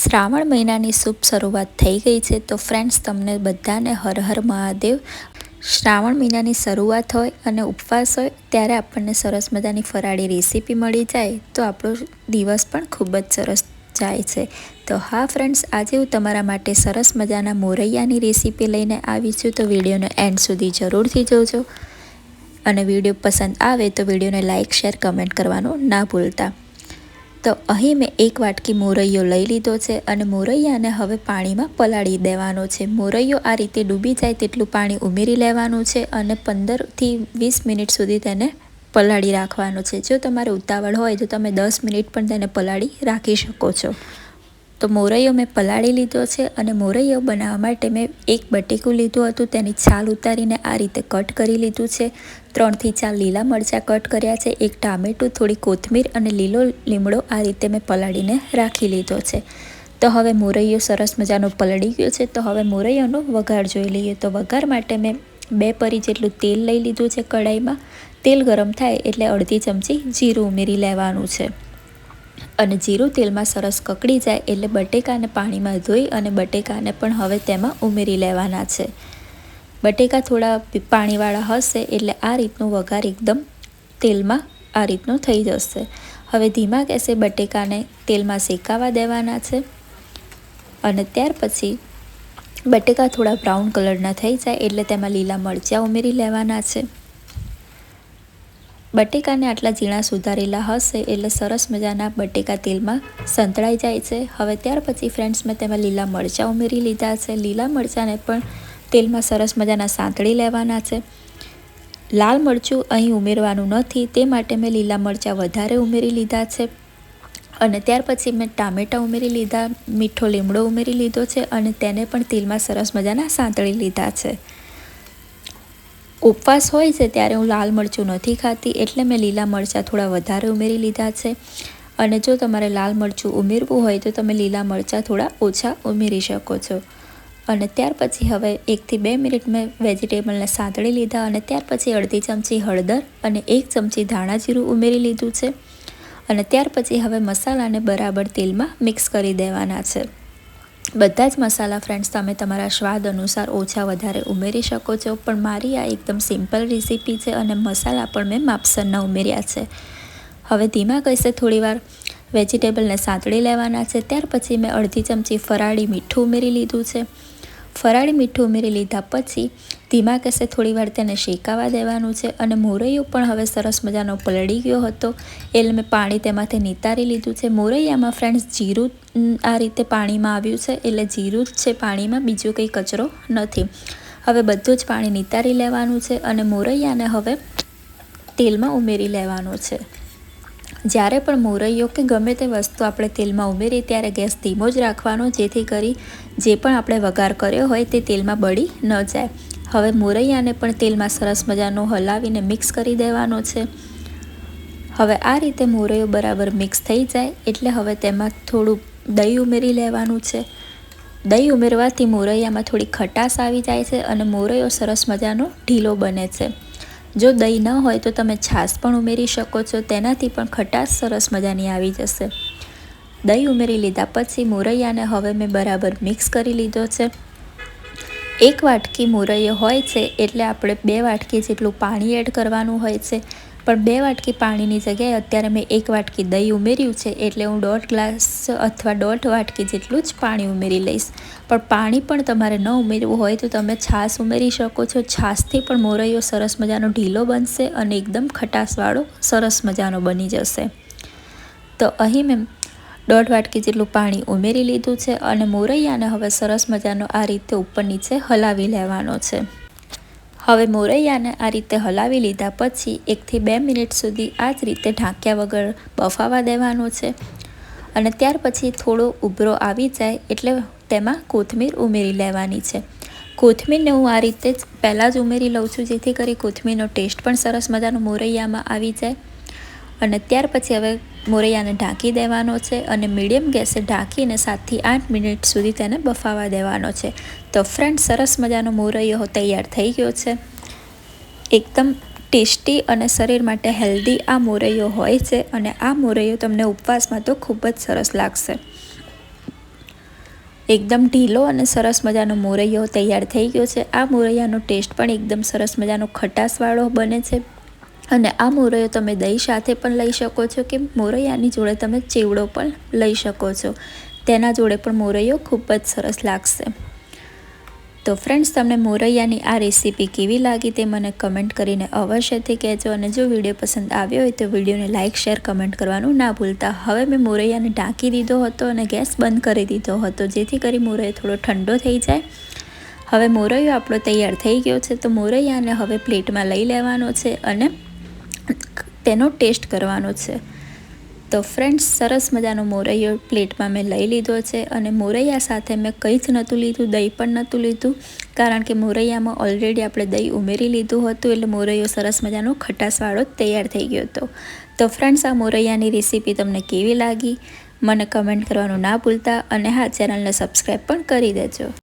શ્રાવણ મહિનાની શુભ શરૂઆત થઈ ગઈ છે તો ફ્રેન્ડ્સ તમને બધાને હર હર મહાદેવ। શ્રાવણ મહિનાની શરૂઆત હોય અને ઉપવાસ હોય ત્યારે આપણને સરસ મજાની ફરાળી રેસીપી મળી જાય તો આપણો દિવસ પણ ખૂબ જ સરસ જાય છે। તો હા ફ્રેન્ડ્સ, આજે હું તમારા માટે સરસ મજાના મોરૈયાની રેસીપી લઈને આવી છું, તો વિડીયોને એન્ડ સુધી જરૂરથી જોજો અને વિડીયો પસંદ આવે તો વિડીયોને લાઇક શેર કમેન્ટ કરવાનું ના ભૂલતા। તો અહીં મેં એક વાટકી મોરૈયો લઈ લીધો છે અને મોરૈયાને હવે પાણીમાં પલાળી દેવાનો છે। મોરૈયો આ રીતે ડૂબી જાય તેટલું પાણી ઉમેરી લેવાનું છે અને 15થી 20 મિનિટ સુધી તેને પલાળી રાખવાનું છે। જો તમારે ઉતાવળ હોય તો તમે 10 મિનિટ પણ તેને પલાળી રાખી શકો છો। તો મોરૈયો મેં પલાળી લીધો છે અને મોરૈયો બનાવવા માટે મેં એક બટેકું લીધું હતું, તેની છાલ ઉતારીને આ રીતે કટ કરી લીધું છે। 3 થી 4 લીલા મરચાં કટ કર્યા છે, એક ટામેટું, થોડી કોથમીર અને લીલો લીમડો આ રીતે મેં પલાળીને રાખી લીધો છે। તો હવે મોરૈયો સરસ મજાનો પલળી ગયો છે, તો હવે મોરૈયાનો વઘાર જોઈ લઈએ। તો વઘાર માટે મેં 2 પરી જેટલું તેલ લઈ લીધું છે કઢાઈમાં। તેલ ગરમ થાય એટલે અડધી ચમચી જીરું ઉમેરી લેવાનું છે અને જીરું તેલમાં સરસ કકડી જાય એટલે બટેકાને પાણીમાં ધોઈ અને બટેકાને પણ હવે તેમાં ઉમેરી લેવાના છે। બટેકા થોડા પાણીવાળા હશે એટલે આ રીતનું વઘાર એકદમ તેલમાં આ રીતનું થઈ જશે। હવે ધીમા ગેસે બટેકાને તેલમાં શેકાવા દેવાના છે અને ત્યાર પછી બટેકા થોડા બ્રાઉન કલરના થઈ જાય એટલે તેમાં લીલા મરચાં ઉમેરી લેવાના છે। બટેકાને આટલા ઝીણા સુધારેલા હશે એટલે સરસ મજાના બટેકા તેલમાં સંતળાઈ જાય છે। હવે ત્યાર પછી ફ્રેન્ડ્સ મેં તેમાં લીલા મરચાં ઉમેરી લીધા છે। લીલા મરચાંને પણ તેલમાં સરસ મજાના સાંતળી લેવાના છે। લાલ મરચું અહીં ઉમેરવાનું નથી, તે માટે મેં લીલા મરચાં વધારે ઉમેરી લીધા છે અને ત્યાર પછી મેં ટામેટાં ઉમેરી લીધા, મીઠો લીમડો ઉમેરી લીધો છે અને તેને પણ તેલમાં સરસ મજાના સાંતળી લીધા છે। ઉપવાસ હોય છે ત્યારે હું લાલ મરચું નથી ખાતી એટલે મેં લીલા મરચાં થોડા વધારે ઉમેરી લીધા છે અને જો તમારે લાલ મરચું ઉમેરવું હોય તો તમે લીલા મરચાં થોડા ઓછા ઉમેરી શકો છો। અને ત્યાર પછી હવે 1 થી 2 મિનિટ મેં વેજીટેબલને સાંતળી લીધા અને ત્યાર પછી અડધી ચમચી હળદર અને 1 ચમચી ધાણા જીરું ઉમેરી લીધું છે અને ત્યાર પછી હવે મસાલાને બરાબર તેલમાં મિક્સ કરી દેવાના છે। બધા જ મસાલા ફ્રેન્ડ્સ તમે તમારા સ્વાદ અનુસાર ઓછા વધારે ઉમેરી શકો છો, પણ મારી આ એકદમ સિમ્પલ રેસીપી છે અને મસાલા પણ મેં માપસરના ઉમેર્યા છે। હવે ધીમા ગેસે થોડીવાર વેજીટેબલને સાંતળી લેવાના છે। ત્યાર પછી મેં અડધી ચમચી ફરાળી મીઠું ઉમેરી લીધું છે। ફરાળી મીઠું ઉમેરી લીધા પછી ધીમા ગેસે થોડીવાર તેને શેકાવા દેવાનું છે અને મોરૈયો પણ હવે સરસ મજાનો પલળી ગયો હતો એટલે મેં પાણી તેમાંથી નિતારી લીધું છે। મોરૈયામાં ફ્રેન્ડ્સ જીરું આ રીતે પાણીમાં આવ્યું છે એટલે જીરું જ છે પાણીમાં, બીજો કંઈ કચરો નથી। હવે બધું જ પાણી નિતારી લેવાનું છે અને મોરૈયાને હવે તેલમાં ઉમેરી લેવાનું છે। જ્યારે પણ મોરૈયો કે ગમે તે વસ્તુ આપણે તેલમાં ઉમેરીએ ત્યારે ગેસ ધીમો જ રાખવાનો, જેથી કરી જે પણ આપણે વઘાર કર્યો હોય તે તેલમાં બળી ન જાય। હવે મોરૈયાને પણ તેલમાં સરસ મજાનો હલાવીને મિક્સ કરી દેવાનો છે। હવે આ રીતે મોરૈયો બરાબર મિક્સ થઈ જાય એટલે હવે તેમાં થોડું દહીં ઉમેરી લેવાનું છે। દહીં ઉમેરવાથી મોરૈયામાં થોડી ખટાશ આવી જાય છે અને મોરૈયો સરસ મજાનો ઢીલો બને છે। જો દહીં ન હોય તો તમે છાશ પણ ઉમેરી શકો છો, તેનાથી પણ ખટાશ સરસ મજાની આવી જશે। દહીં ઉમેરી લીધા પછી મોરૈયાને હવે મેં બરાબર મિક્સ કરી લીધો છે। 1 વાટકી મોરૈયો હોય છે એટલે આપણે 2 વાટકી જેટલું પાણી એડ કરવાનું હોય છે, પણ 2 વાટકી પાણીની જગ્યાએ અત્યારે મેં 1 વાટકી દહીં ઉમેર્યું છે એટલે હું 1.5 ગ્લાસ અથવા 1.5 વાટકી જેટલું જ પાણી ઉમેરી લઈશ। પણ પાણી પણ તમારે ન ઉમેરવું હોય તો તમે છાશ ઉમેરી શકો છો। છાશથી પણ મોરૈયો સરસ મજાનો ઢીલો બનશે અને એકદમ ખટાશવાળો સરસ મજાનો બની જશે। તો અહીં મેં 1.5 વાટકી જેટલું પાણી ઉમેરી લીધું છે અને મોરૈયાને હવે સરસ મજાનો આ રીતે ઉપર નીચે હલાવી લેવાનો છે। હવે મોરૈયાને આ રીતે હલાવી લીધા પછી 1 થી 2 મિનિટ સુધી આ જ રીતે ઢાંક્યા વગર બફાવા દેવાનો છે અને ત્યાર પછી થોડો ઉભરો આવી જાય એટલે તેમાં કોથમીર ઉમેરી લેવાની છે। કોથમીરને હું આ રીતે જ પહેલાં જ ઉમેરી લઉં છું, જેથી કરી કોથમીરનો ટેસ્ટ પણ સરસ મજાનો મોરૈયામાં આવી જાય અને ત્યાર પછી હવે મોરૈયાને ઢાંકી દેવાનો છે અને મીડિયમ ગેસે ઢાંકીને 7 થી 8 મિનિટ સુધી તેને બફાવા દેવાનો છે। તો ફ્રેન્ડ, સરસ મજાનો મોરૈયો તૈયાર થઈ ગયો છે। એકદમ ટેસ્ટી અને શરીર માટે હેલ્ધી આ મોરૈયો હોય છે અને આ મોરૈયો તમને ઉપવાસમાં તો ખૂબ જ સરસ લાગશે। એકદમ ઢીલો અને સરસ મજાનો મોરૈયો તૈયાર થઈ ગયો છે। આ મોરૈયાનો ટેસ્ટ પણ એકદમ સરસ મજાનો ખટાશવાળો બને છે અને આ મોરૈયો તમે દહીં સાથે પણ લઈ શકો છો કે મોરૈયાની જોડે તમે ચેવડો પણ લઈ શકો છો, તેના જોડે પણ મોરૈયો ખૂબ જ સરસ લાગશે। તો ફ્રેન્ડ્સ, તમને મોરૈયાની આ રેસીપી કેવી લાગી તે મને કમેન્ટ કરીને અવશ્યથી કહેજો અને જો વિડીયો પસંદ આવ્યો હોય તો વિડીયોને લાઇક, શેર, કમેન્ટ કરવાનું ના ભૂલતા। હવે મેં મોરૈયાને ઢાંકી દીધો હતો અને ગેસ બંધ કરી દીધો હતો જેથી કરી મોરૈયો થોડો ઠંડો થઈ જાય। હવે મોરૈયો આપણો તૈયાર થઈ ગયો છે, તો મોરૈયાને હવે પ્લેટમાં લઈ લેવાનો છે અને તેનો ટેસ્ટ કરવાનો છે। તો ફ્રેન્ડ્સ, સરસ મજાનો મોરૈયો પ્લેટમાં મેં લઈ લીધો છે અને મોરૈયા સાથે મેં કંઈ જ નહોતું લીધું, દહીં પણ નહોતું લીધું, કારણ કે મોરૈયામાં ઓલરેડી આપણે દહીં ઉમેરી લીધું હતું એટલે મોરૈયો સરસ મજાનો ખટાશવાળો તૈયાર થઈ ગયો હતો। તો ફ્રેન્ડ્સ, આ મોરૈયાની રેસીપી તમને કેવી લાગી મને કમેન્ટ કરવાનું ના ભૂલતા અને હા, ચેનલને સબસ્ક્રાઈબ પણ કરી દેજો।